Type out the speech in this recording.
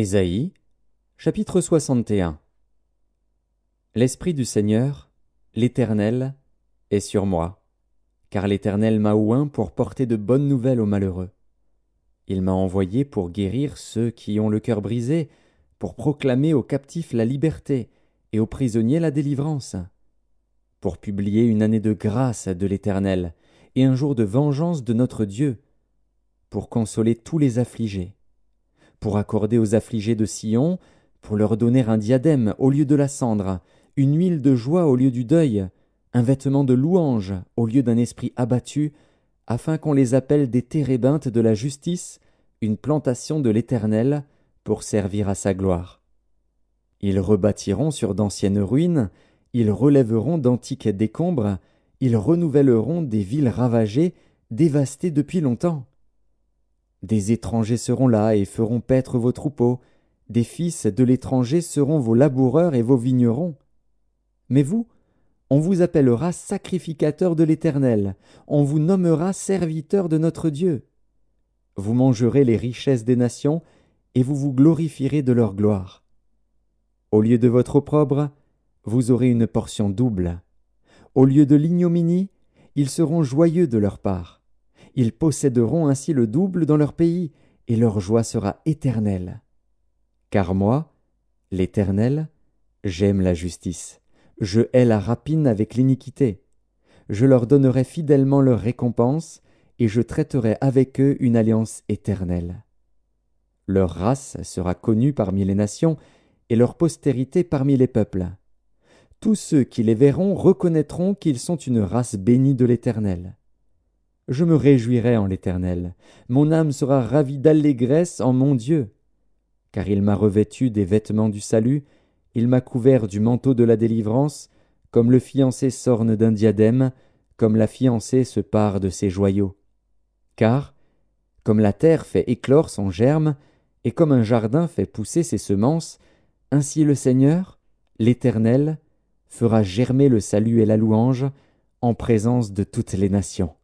Ésaïe, chapitre 61. L'Esprit du Seigneur, l'Éternel, est sur moi, car l'Éternel m'a oint pour porter de bonnes nouvelles aux malheureux. Il m'a envoyé pour guérir ceux qui ont le cœur brisé, pour proclamer aux captifs la liberté et aux prisonniers la délivrance, pour publier une année de grâce de l'Éternel et un jour de vengeance de notre Dieu, pour consoler tous les affligés, pour accorder aux affligés de Sion, pour leur donner un diadème au lieu de la cendre, une huile de joie au lieu du deuil, un vêtement de louange au lieu d'un esprit abattu, afin qu'on les appelle des térébintes de la justice, une plantation de l'Éternel, pour servir à sa gloire. Ils rebâtiront sur d'anciennes ruines, ils relèveront d'antiques décombres, ils renouvelleront des villes ravagées, dévastées depuis longtemps. Des étrangers seront là et feront paître vos troupeaux, des fils de l'étranger seront vos laboureurs et vos vignerons. Mais vous, on vous appellera sacrificateurs de l'Éternel, on vous nommera serviteurs de notre Dieu. Vous mangerez les richesses des nations, et vous vous glorifierez de leur gloire. Au lieu de votre opprobre, vous aurez une portion double. Au lieu de l'ignominie, ils seront joyeux de leur part. Ils posséderont ainsi le double dans leur pays, et leur joie sera éternelle. Car moi, l'Éternel, j'aime la justice. Je hais la rapine avec l'iniquité. Je leur donnerai fidèlement leur récompense, et je traiterai avec eux une alliance éternelle. Leur race sera connue parmi les nations, et leur postérité parmi les peuples. Tous ceux qui les verront reconnaîtront qu'ils sont une race bénie de l'Éternel. Je me réjouirai en l'Éternel, mon âme sera ravie d'allégresse en mon Dieu. Car il m'a revêtu des vêtements du salut, il m'a couvert du manteau de la délivrance, comme le fiancé s'orne d'un diadème, comme la fiancée se pare de ses joyaux. Car, comme la terre fait éclore son germe, et comme un jardin fait pousser ses semences, ainsi le Seigneur, l'Éternel, fera germer le salut et la louange en présence de toutes les nations.